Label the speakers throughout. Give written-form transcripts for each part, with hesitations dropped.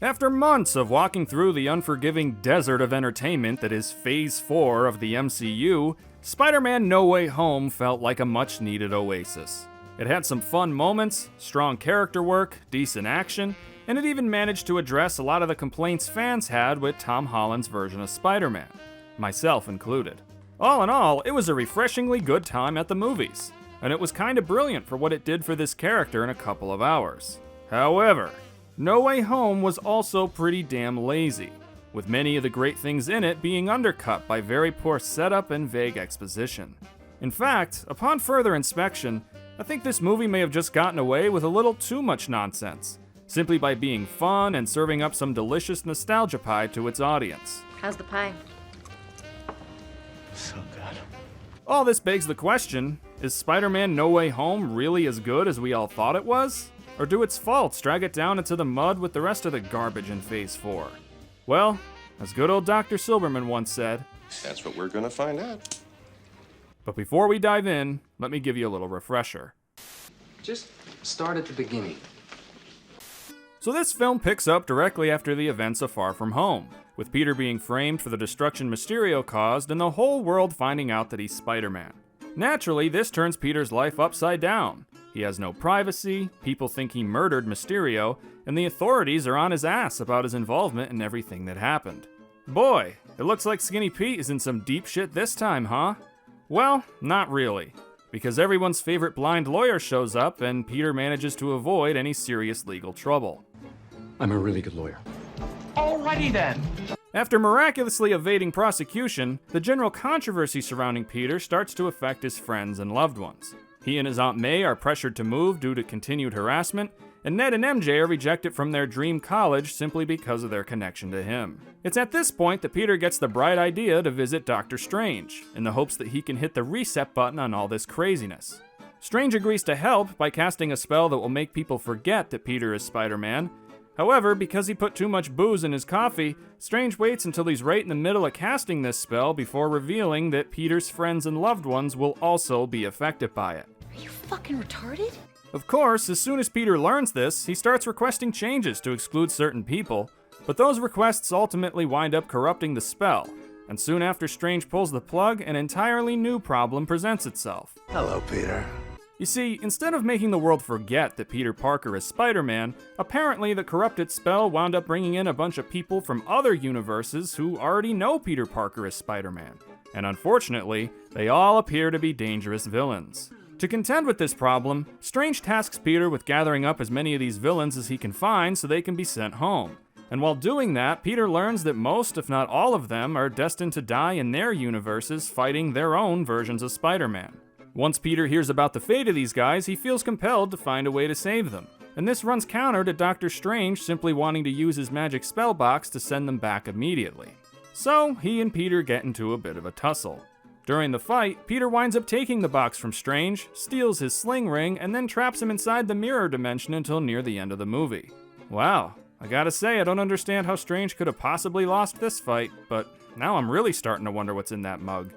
Speaker 1: After months of walking through the unforgiving desert of entertainment that is Phase 4 of the MCU, Spider-Man No Way Home felt like a much-needed oasis. It had some fun moments, strong character work, decent action, and it even managed to address a lot of the complaints fans had with Tom Holland's version of Spider-Man, myself included. All in all, it was a refreshingly good time at the movies, and it was kinda brilliant for what it did for this character in a couple of hours. However, No Way Home was also pretty damn lazy, with many of the great things in it being undercut by very poor setup and vague exposition. In fact, upon further inspection, I think this movie may have just gotten away with a little too much nonsense, simply by being fun and serving up some delicious nostalgia pie to its audience.
Speaker 2: How's the pie?
Speaker 3: So good.
Speaker 1: All this begs the question, is Spider-Man No Way Home really as good as we all thought it was? Or do its faults drag it down into the mud with the rest of the garbage in Phase 4? Well, as good old Dr. Silberman once said,
Speaker 4: That's what we're gonna find out.
Speaker 1: but before we dive in, let me give you a little refresher.
Speaker 3: Just start at the beginning.
Speaker 1: So this film picks up directly after the events of Far From Home, with Peter being framed for the destruction Mysterio caused and the whole world finding out that he's Spider-Man. Naturally, this turns Peter's life upside down. He has no privacy, people think he murdered Mysterio, and the authorities are on his ass about his involvement in everything that happened. Boy, it looks like Skinny Pete is in some deep shit this time, huh? Well, not really, because everyone's favorite blind lawyer shows up and Peter manages to avoid any serious legal trouble.
Speaker 3: I'm a really good lawyer.
Speaker 5: Alrighty then.
Speaker 1: After miraculously evading prosecution, the general controversy surrounding Peter starts to affect his friends and loved ones. He and his Aunt May are pressured to move due to continued harassment, and Ned and MJ are rejected from their dream college simply because of their connection to him. It's at this point that Peter gets the bright idea to visit Doctor Strange, in the hopes that he can hit the reset button on all this craziness. Strange agrees to help by casting a spell that will make people forget that Peter is Spider-Man. However, because he put too much booze in his coffee, Strange waits until he's right in the middle of casting this spell before revealing that Peter's friends and loved ones will also be affected by it.
Speaker 2: Are you fucking retarded?
Speaker 1: Of course, as soon as Peter learns this, he starts requesting changes to exclude certain people, but those requests ultimately wind up corrupting the spell, and soon after Strange pulls the plug, an entirely new problem presents itself.
Speaker 6: Hello, Peter.
Speaker 1: You see, instead of making the world forget that Peter Parker is Spider-Man, apparently the corrupted spell wound up bringing in a bunch of people from other universes who already know Peter Parker is Spider-Man, and unfortunately, they all appear to be dangerous villains. To contend with this problem, Strange tasks Peter with gathering up as many of these villains as he can find so they can be sent home. And while doing that, Peter learns that most, if not all of them, are destined to die in their universes fighting their own versions of Spider-Man. Once Peter hears about the fate of these guys, he feels compelled to find a way to save them. And this runs counter to Doctor Strange simply wanting to use his magic spell box to send them back immediately. So, he and Peter get into a bit of a tussle. During the fight, Peter winds up taking the box from Strange, steals his sling ring, and then traps him inside the mirror dimension until near the end of the movie. Wow, I gotta say I don't understand how Strange could have possibly lost this fight, but now I'm really starting to wonder what's in that mug.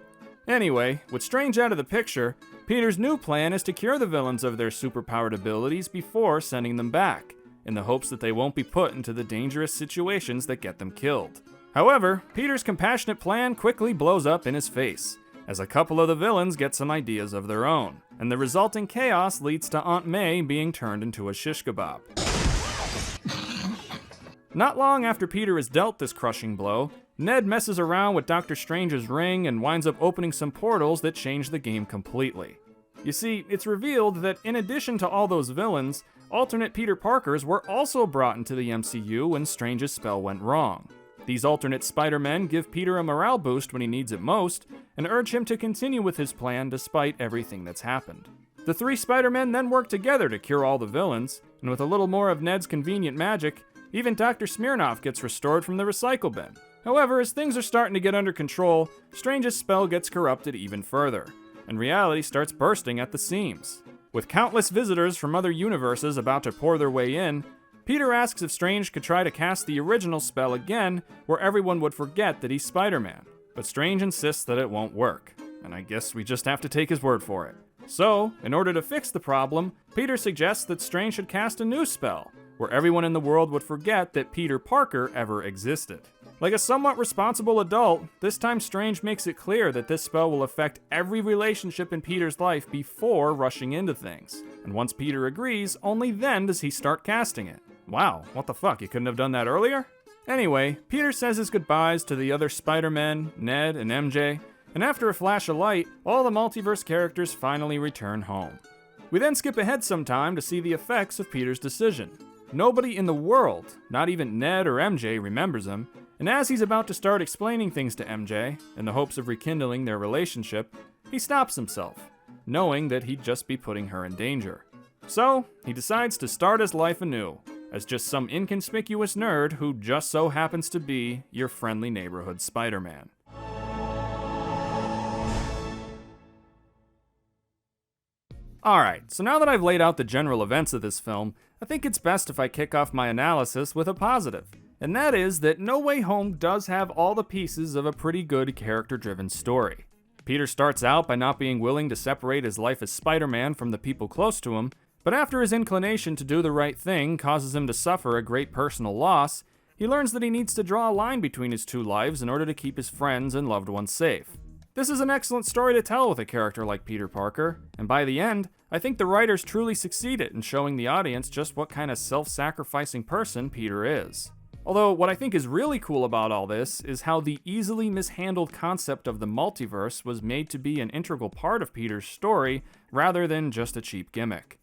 Speaker 1: Anyway, with Strange out of the picture, Peter's new plan is to cure the villains of their superpowered abilities before sending them back, in the hopes that they won't be put into the dangerous situations that get them killed. However, Peter's compassionate plan quickly blows up in his face, as a couple of the villains get some ideas of their own, and the resulting chaos leads to Aunt May being turned into a shish kebab. Not long after Peter is dealt this crushing blow, Ned messes around with Doctor Strange's ring and winds up opening some portals that change the game completely. You see, it's revealed that in addition to all those villains, alternate Peter Parkers were also brought into the MCU when Strange's spell went wrong. These alternate Spider-Men give Peter a morale boost when he needs it most, and urge him to continue with his plan despite everything that's happened. The three Spider-Men then work together to cure all the villains, and with a little more of Ned's convenient magic, even Dr. Smirnoff gets restored from the recycle bin. However, as things are starting to get under control, Strange's spell gets corrupted even further, and reality starts bursting at the seams. With countless visitors from other universes about to pour their way in, Peter asks if Strange could try to cast the original spell again, where everyone would forget that he's Spider-Man. But Strange insists that it won't work, and I guess we just have to take his word for it. So, in order to fix the problem, Peter suggests that Strange should cast a new spell, where everyone in the world would forget that Peter Parker ever existed. Like a somewhat responsible adult, this time Strange makes it clear that this spell will affect every relationship in Peter's life before rushing into things. And once Peter agrees, only then does he start casting it. Wow, what the fuck, you couldn't have done that earlier? Anyway, Peter says his goodbyes to the other Spider-Men, Ned, and MJ, and after a flash of light, all the multiverse characters finally return home. We then skip ahead some time to see the effects of Peter's decision. Nobody in the world, not even Ned or MJ, remembers him, and as he's about to start explaining things to MJ, in the hopes of rekindling their relationship, he stops himself, knowing that he'd just be putting her in danger. So, he decides to start his life anew, as just some inconspicuous nerd who just so happens to be your friendly neighborhood Spider-Man. Alright, so now that I've laid out the general events of this film, I think it's best if I kick off my analysis with a positive. And that is that No Way Home does have all the pieces of a pretty good character-driven story. Peter starts out by not being willing to separate his life as Spider-Man from the people close to him, but after his inclination to do the right thing causes him to suffer a great personal loss, he learns that he needs to draw a line between his two lives in order to keep his friends and loved ones safe. This is an excellent story to tell with a character like Peter Parker, and by the end, I think the writers truly succeeded in showing the audience just what kind of self-sacrificing person Peter is. Although, what I think is really cool about all this is how the easily mishandled concept of the multiverse was made to be an integral part of Peter's story, rather than just a cheap gimmick.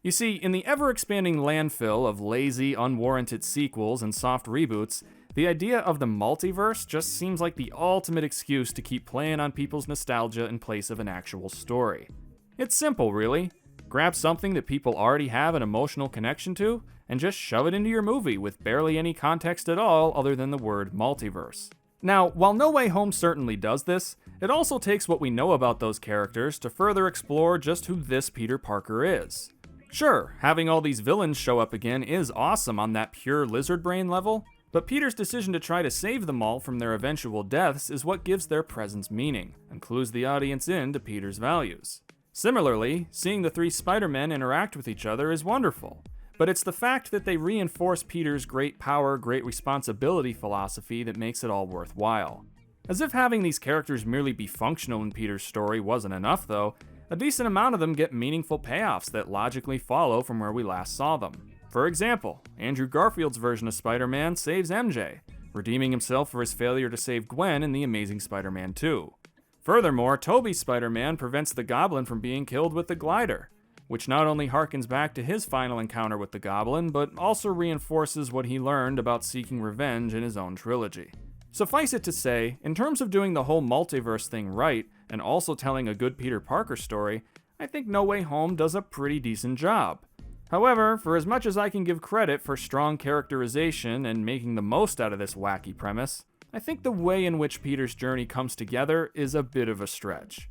Speaker 1: You see, in the ever-expanding landfill of lazy, unwarranted sequels and soft reboots, the idea of the multiverse just seems like the ultimate excuse to keep playing on people's nostalgia in place of an actual story. It's simple, really. Grab something that people already have an emotional connection to, and just shove it into your movie with barely any context at all other than the word multiverse. Now, while No Way Home certainly does this, it also takes what we know about those characters to further explore just who this Peter Parker is. Sure, having all these villains show up again is awesome on that pure lizard brain level, but Peter's decision to try to save them all from their eventual deaths is what gives their presence meaning, and clues the audience in to Peter's values. Similarly, seeing the three Spider-Men interact with each other is wonderful, but it's the fact that they reinforce Peter's great power, great responsibility philosophy that makes it all worthwhile. As if having these characters merely be functional in Peter's story wasn't enough, though, a decent amount of them get meaningful payoffs that logically follow from where we last saw them. For example, Andrew Garfield's version of Spider-Man saves MJ, redeeming himself for his failure to save Gwen in The Amazing Spider-Man 2. Furthermore, Tobey's Spider-Man prevents the Goblin from being killed with the glider, which not only harkens back to his final encounter with the Goblin, but also reinforces what he learned about seeking revenge in his own trilogy. Suffice it to say, in terms of doing the whole multiverse thing right, and also telling a good Peter Parker story, I think No Way Home does a pretty decent job. However, for as much as I can give credit for strong characterization and making the most out of this wacky premise, I think the way in which Peter's journey comes together is a bit of a stretch.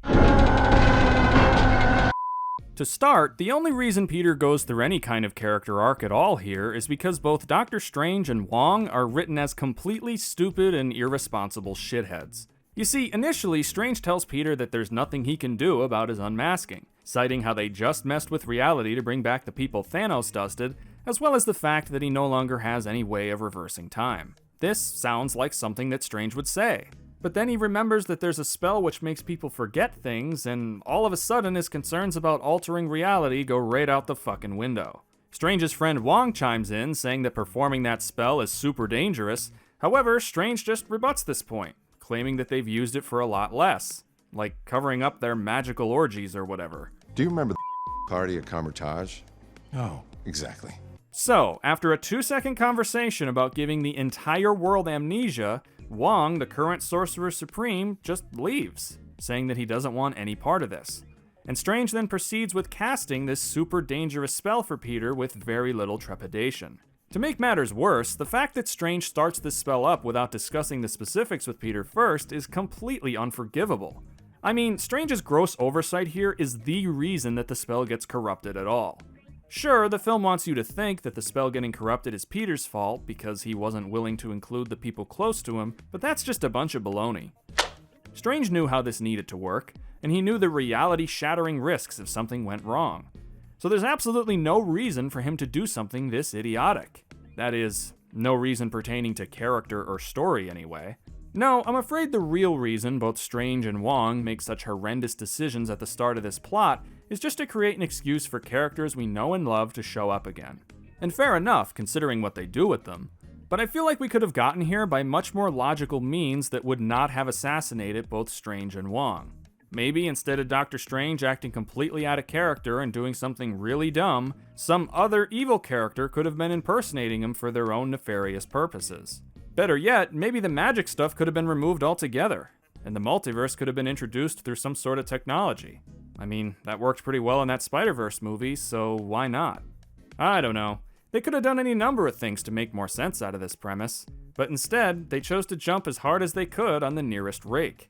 Speaker 1: To start, the only reason Peter goes through any kind of character arc at all here is because both Doctor Strange and Wong are written as completely stupid and irresponsible shitheads. You see, initially, Strange tells Peter that there's nothing he can do about his unmasking, citing how they just messed with reality to bring back the people Thanos dusted, as well as the fact that he no longer has any way of reversing time. This sounds like something that Strange would say. But then he remembers that there's a spell which makes people forget things, and all of a sudden his concerns about altering reality go right out the fucking window. Strange's friend Wong chimes in, saying that performing that spell is super dangerous. However, Strange just rebuts this point, claiming that they've used it for a lot less, like covering up their magical orgies or whatever.
Speaker 2: Do you remember the party at Carmitage? Oh, exactly.
Speaker 1: So, after a 2-second conversation about giving the entire world amnesia, Wong, the current Sorcerer Supreme, just leaves, saying that he doesn't want any part of this. And Strange then proceeds with casting this super dangerous spell for Peter with very little trepidation. To make matters worse, the fact that Strange starts this spell up without discussing the specifics with Peter first is completely unforgivable. I mean, Strange's gross oversight here is the reason that the spell gets corrupted at all. Sure, the film wants you to think that the spell getting corrupted is Peter's fault because he wasn't willing to include the people close to him, but that's just a bunch of baloney. Strange knew how this needed to work, and he knew the reality-shattering risks if something went wrong. So there's absolutely no reason for him to do something this idiotic. That is, no reason pertaining to character or story anyway. No, I'm afraid the real reason both Strange and Wong make such horrendous decisions at the start of this plot is just to create an excuse for characters we know and love to show up again. And fair enough, considering what they do with them. But I feel like we could have gotten here by much more logical means that would not have assassinated both Strange and Wong. Maybe instead of Doctor Strange acting completely out of character and doing something really dumb, some other evil character could have been impersonating him for their own nefarious purposes. Better yet, maybe the magic stuff could have been removed altogether, and the multiverse could have been introduced through some sort of technology. I mean, that worked pretty well in that Spider-Verse movie, so why not? I don't know. They could have done any number of things to make more sense out of this premise, but instead, they chose to jump as hard as they could on the nearest rake.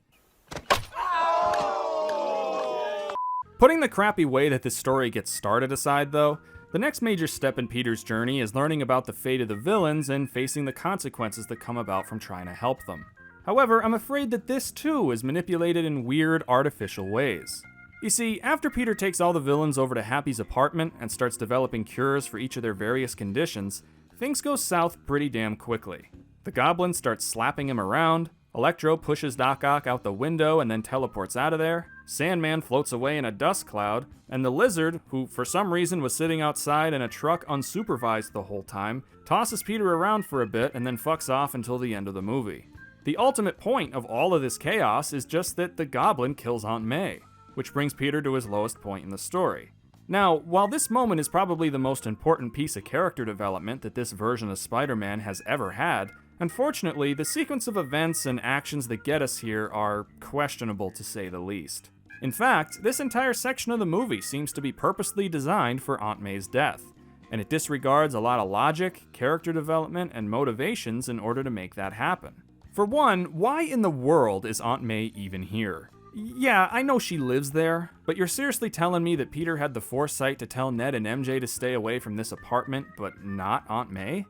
Speaker 1: Putting the crappy way that this story gets started aside, though, the next major step in Peter's journey is learning about the fate of the villains and facing the consequences that come about from trying to help them. However, I'm afraid that this too is manipulated in weird, artificial ways. You see, after Peter takes all the villains over to Happy's apartment and starts developing cures for each of their various conditions, things go south pretty damn quickly. The Goblin starts slapping him around, Electro pushes Doc Ock out the window and then teleports out of there, Sandman floats away in a dust cloud, and the Lizard, who for some reason was sitting outside in a truck unsupervised the whole time, tosses Peter around for a bit and then fucks off until the end of the movie. The ultimate point of all of this chaos is just that the Goblin kills Aunt May, which brings Peter to his lowest point in the story. Now, while this moment is probably the most important piece of character development that this version of Spider-Man has ever had, unfortunately, the sequence of events and actions that get us here are questionable to say the least. In fact, this entire section of the movie seems to be purposely designed for Aunt May's death, and it disregards a lot of logic, character development, and motivations in order to make that happen. For one, why in the world is Aunt May even here? Yeah, I know she lives there, but you're seriously telling me that Peter had the foresight to tell Ned and MJ to stay away from this apartment, but not Aunt May?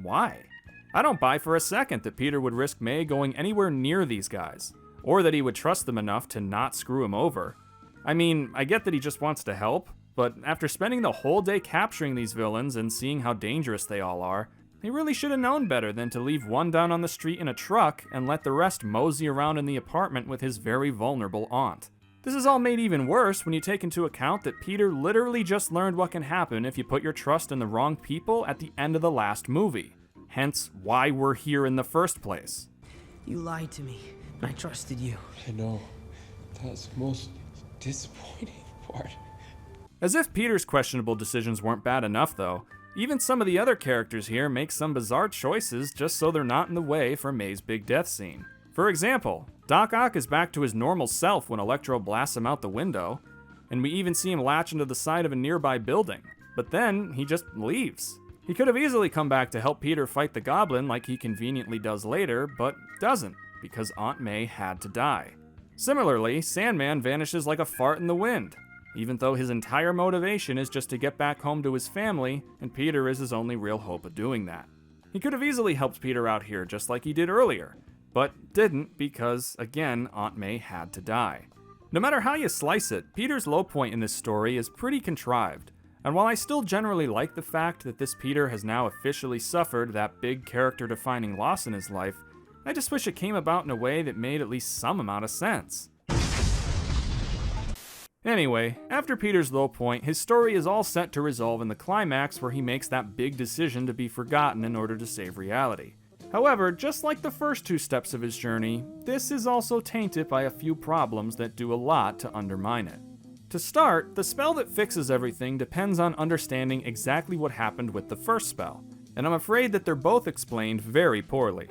Speaker 1: Why? I don't buy for a second that Peter would risk May going anywhere near these guys, or that he would trust them enough to not screw him over. I mean, I get that he just wants to help, but after spending the whole day capturing these villains and seeing how dangerous they all are, he really should have known better than to leave one down on the street in a truck and let the rest mosey around in the apartment with his very vulnerable aunt. This is all made even worse when you take into account that Peter literally just learned what can happen if you put your trust in the wrong people at the end of the last movie. Hence, why we're here in the first place.
Speaker 6: You lied to me, and I trusted you.
Speaker 7: I know. That's the most disappointing part.
Speaker 1: As if Peter's questionable decisions weren't bad enough, though, even some of the other characters here make some bizarre choices just so they're not in the way for May's big death scene. For example, Doc Ock is back to his normal self when Electro blasts him out the window, and we even see him latch into the side of a nearby building, but then he just leaves. He could have easily come back to help Peter fight the Goblin like he conveniently does later, but doesn't, because Aunt May had to die. Similarly, Sandman vanishes like a fart in the wind, even though his entire motivation is just to get back home to his family, and Peter is his only real hope of doing that. He could have easily helped Peter out here just like he did earlier, but didn't because, again, Aunt May had to die. No matter how you slice it, Peter's low point in this story is pretty contrived, and while I still generally like the fact that this Peter has now officially suffered that big character-defining loss in his life, I just wish it came about in a way that made at least some amount of sense. Anyway, after Peter's low point, his story is all set to resolve in the climax where he makes that big decision to be forgotten in order to save reality. However, just like the first two steps of his journey, this is also tainted by a few problems that do a lot to undermine it. To start, the spell that fixes everything depends on understanding exactly what happened with the first spell, and I'm afraid that they're both explained very poorly.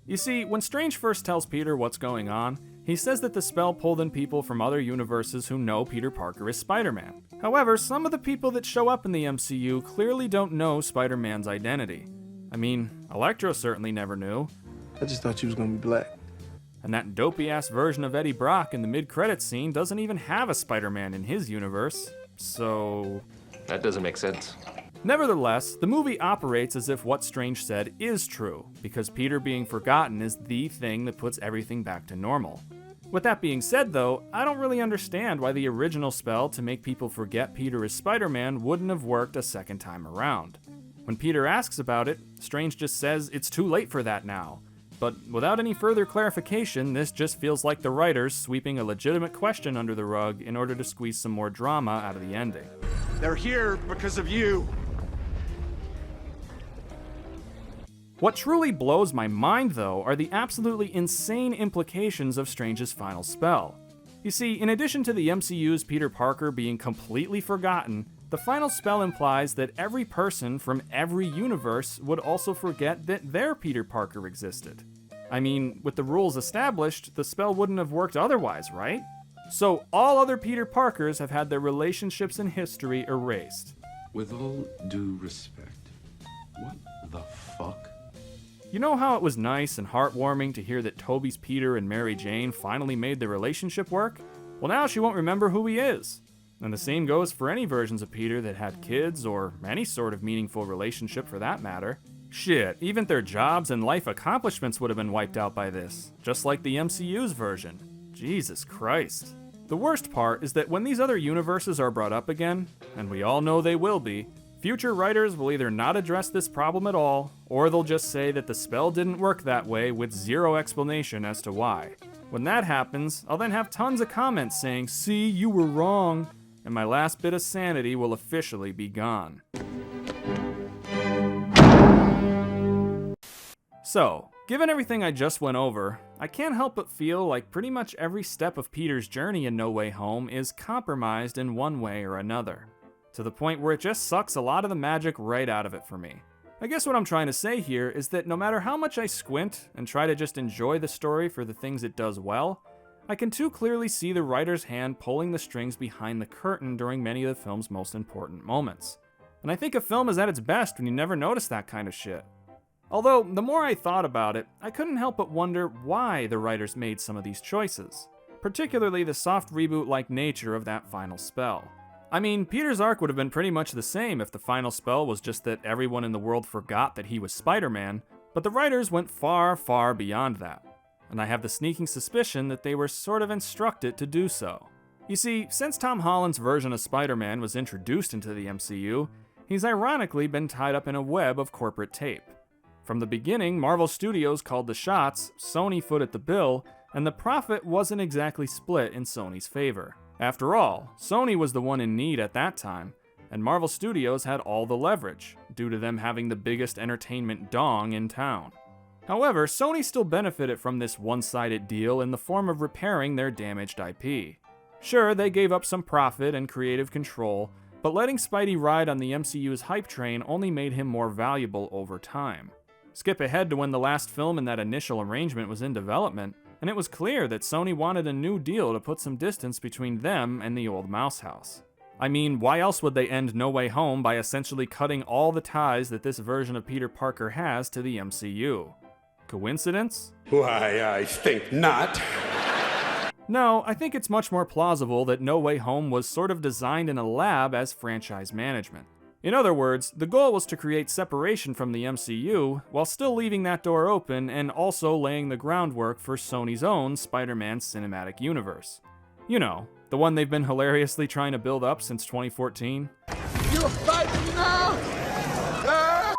Speaker 1: You see, when Strange first tells Peter what's going on, he says that the spell pulled in people from other universes who know Peter Parker is Spider-Man. However, some of the people that show up in the MCU clearly don't know Spider-Man's identity. I mean, Electro certainly never knew.
Speaker 7: I just thought you was gonna be black.
Speaker 1: And that dopey-ass version of Eddie Brock in the mid-credits scene doesn't even have a Spider-Man in his universe, so...
Speaker 3: That doesn't make sense.
Speaker 1: Nevertheless, the movie operates as if what Strange said is true, because Peter being forgotten is the thing that puts everything back to normal. With that being said though, I don't really understand why the original spell to make people forget Peter is Spider-Man wouldn't have worked a second time around. When Peter asks about it, Strange just says it's too late for that now. But without any further clarification, this just feels like the writers sweeping a legitimate question under the rug in order to squeeze some more drama out of the ending.
Speaker 8: They're here because of you.
Speaker 1: What truly blows my mind, though, are the absolutely insane implications of Strange's final spell. You see, in addition to the MCU's Peter Parker being completely forgotten, the final spell implies that every person from every universe would also forget that their Peter Parker existed. I mean, with the rules established, the spell wouldn't have worked otherwise, right? So all other Peter Parkers have had their relationships in history erased.
Speaker 3: With all due respect, what the fuck?
Speaker 1: You know how it was nice and heartwarming to hear that Tobey's Peter and Mary Jane finally made their relationship work? Well, now she won't remember who he is. And the same goes for any versions of Peter that had kids, or any sort of meaningful relationship for that matter. Shit, even their jobs and life accomplishments would have been wiped out by this, just like the MCU's version. Jesus Christ. The worst part is that when these other universes are brought up again, and we all know they will be, future writers will either not address this problem at all, or they'll just say that the spell didn't work that way with zero explanation as to why. When that happens, I'll then have tons of comments saying, "See, you were wrong," and my last bit of sanity will officially be gone. So, given everything I just went over, I can't help but feel like pretty much every step of Peter's journey in No Way Home is compromised in one way or another, to the point where it just sucks a lot of the magic right out of it for me. I guess what I'm trying to say here is that no matter how much I squint and try to just enjoy the story for the things it does well, I can too clearly see the writer's hand pulling the strings behind the curtain during many of the film's most important moments. And I think a film is at its best when you never notice that kind of shit. Although, the more I thought about it, I couldn't help but wonder why the writers made some of these choices, particularly the soft reboot-like nature of that final spell. I mean, Peter's arc would have been pretty much the same if the final spell was just that everyone in the world forgot that he was Spider-Man, but the writers went far, far beyond that. And I have the sneaking suspicion that they were sort of instructed to do so. You see, since Tom Holland's version of Spider-Man was introduced into the MCU, he's ironically been tied up in a web of corporate tape. From the beginning, Marvel Studios called the shots, Sony footed the bill, and the profit wasn't exactly split in Sony's favor. After all, Sony was the one in need at that time, and Marvel Studios had all the leverage, due to them having the biggest entertainment dong in town. However, Sony still benefited from this one-sided deal in the form of repairing their damaged IP. Sure, they gave up some profit and creative control, but letting Spidey ride on the MCU's hype train only made him more valuable over time. Skip ahead to when the last film in that initial arrangement was in development, and it was clear that Sony wanted a new deal to put some distance between them and the old Mouse House. I mean, why else would they end No Way Home by essentially cutting all the ties that this version of Peter Parker has to the MCU? Coincidence?
Speaker 8: Why, I think not.
Speaker 1: No, I think it's much more plausible that No Way Home was sort of designed in a lab as franchise management. In other words, the goal was to create separation from the MCU while still leaving that door open and also laying the groundwork for Sony's own Spider-Man cinematic universe. You know, the one they've been hilariously trying to build up since 2014.
Speaker 8: You're fighting now! Ah!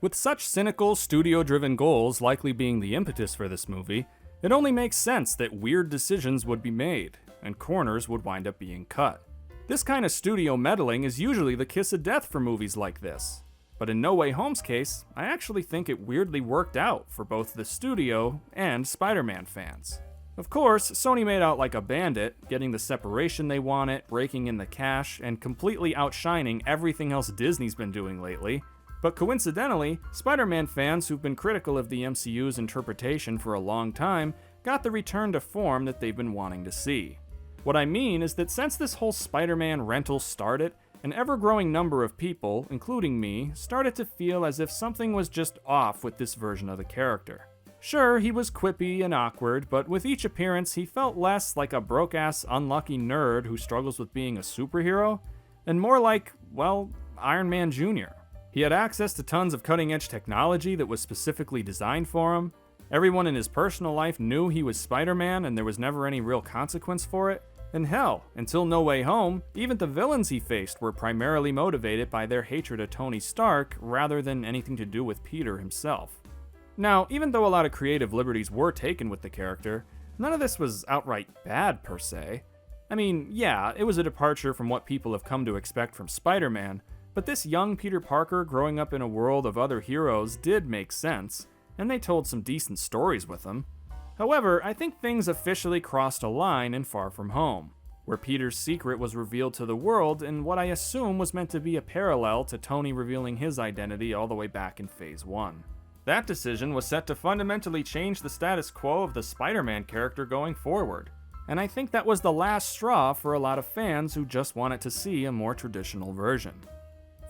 Speaker 1: With such cynical, studio-driven goals likely being the impetus for this movie, it only makes sense that weird decisions would be made, and corners would wind up being cut. This kind of studio meddling is usually the kiss of death for movies like this. But in No Way Home's case, I actually think it weirdly worked out for both the studio and Spider-Man fans. Of course, Sony made out like a bandit, getting the separation they wanted, raking in the cash, and completely outshining everything else Disney's been doing lately. But coincidentally, Spider-Man fans who've been critical of the MCU's interpretation for a long time got the return to form that they've been wanting to see. What I mean is that since this whole Spider-Man rental started, an ever-growing number of people, including me, started to feel as if something was just off with this version of the character. Sure, he was quippy and awkward, but with each appearance he felt less like a broke-ass unlucky nerd who struggles with being a superhero, and more like, well, Iron Man Jr. He had access to tons of cutting-edge technology that was specifically designed for him. Everyone in his personal life knew he was Spider-Man and there was never any real consequence for it. And hell, until No Way Home, even the villains he faced were primarily motivated by their hatred of Tony Stark rather than anything to do with Peter himself. Now, even though a lot of creative liberties were taken with the character, none of this was outright bad per se. I mean, yeah, it was a departure from what people have come to expect from Spider-Man, but this young Peter Parker growing up in a world of other heroes did make sense, and they told some decent stories with him. However, I think things officially crossed a line in Far From Home, where Peter's secret was revealed to the world in what I assume was meant to be a parallel to Tony revealing his identity all the way back in Phase 1. That decision was set to fundamentally change the status quo of the Spider-Man character going forward, and I think that was the last straw for a lot of fans who just wanted to see a more traditional version.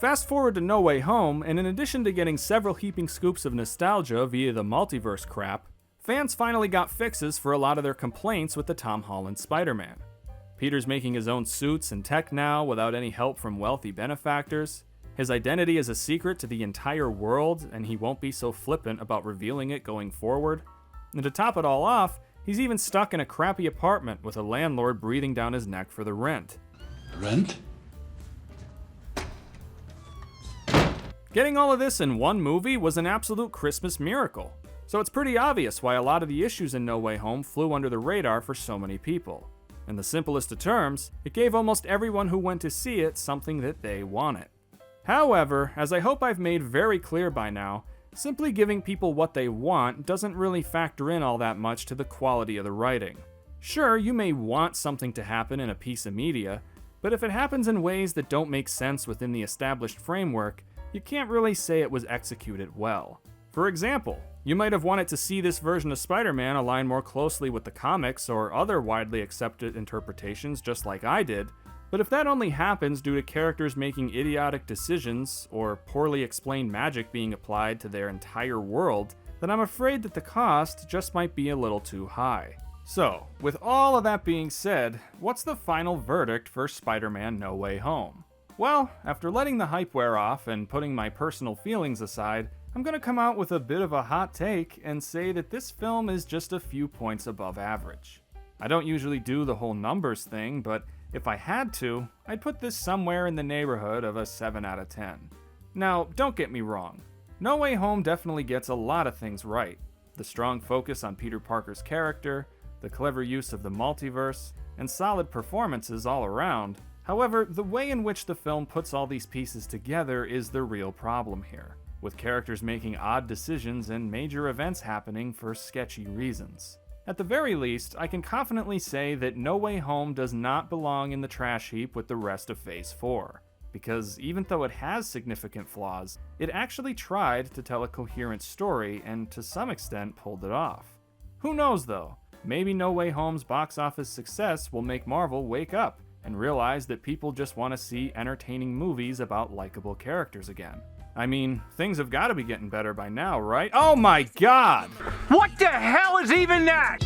Speaker 1: Fast forward to No Way Home, and in addition to getting several heaping scoops of nostalgia via the multiverse crap, fans finally got fixes for a lot of their complaints with the Tom Holland Spider-Man. Peter's making his own suits and tech now without any help from wealthy benefactors. His identity is a secret to the entire world, and he won't be so flippant about revealing it going forward. And to top it all off, he's even stuck in a crappy apartment with a landlord breathing down his neck for the rent.
Speaker 3: Rent?
Speaker 1: Getting all of this in one movie was an absolute Christmas miracle. So it's pretty obvious why a lot of the issues in No Way Home flew under the radar for so many people. In the simplest of terms, it gave almost everyone who went to see it something that they wanted. However, as I hope I've made very clear by now, simply giving people what they want doesn't really factor in all that much to the quality of the writing. Sure, you may want something to happen in a piece of media, but if it happens in ways that don't make sense within the established framework, you can't really say it was executed well. For example, you might have wanted to see this version of Spider-Man align more closely with the comics or other widely accepted interpretations just like I did, but if that only happens due to characters making idiotic decisions or poorly explained magic being applied to their entire world, then I'm afraid that the cost just might be a little too high. So, with all of that being said, what's the final verdict for Spider-Man No Way Home? Well, after letting the hype wear off and putting my personal feelings aside, I'm gonna come out with a bit of a hot take and say that this film is just a few points above average. I don't usually do the whole numbers thing, but if I had to, I'd put this somewhere in the neighborhood of a 7 out of 10. Now, don't get me wrong. No Way Home definitely gets a lot of things right. The strong focus on Peter Parker's character, the clever use of the multiverse, and solid performances all around. However, the way in which the film puts all these pieces together is the real problem here, with characters making odd decisions and major events happening for sketchy reasons. At the very least, I can confidently say that No Way Home does not belong in the trash heap with the rest of Phase 4, because even though it has significant flaws, it actually tried to tell a coherent story and to some extent pulled it off. Who knows though, maybe No Way Home's box office success will make Marvel wake up and realize that people just want to see entertaining movies about likable characters again. I mean, things have got to be getting better by now, right? Oh my god!
Speaker 5: What the hell is even that?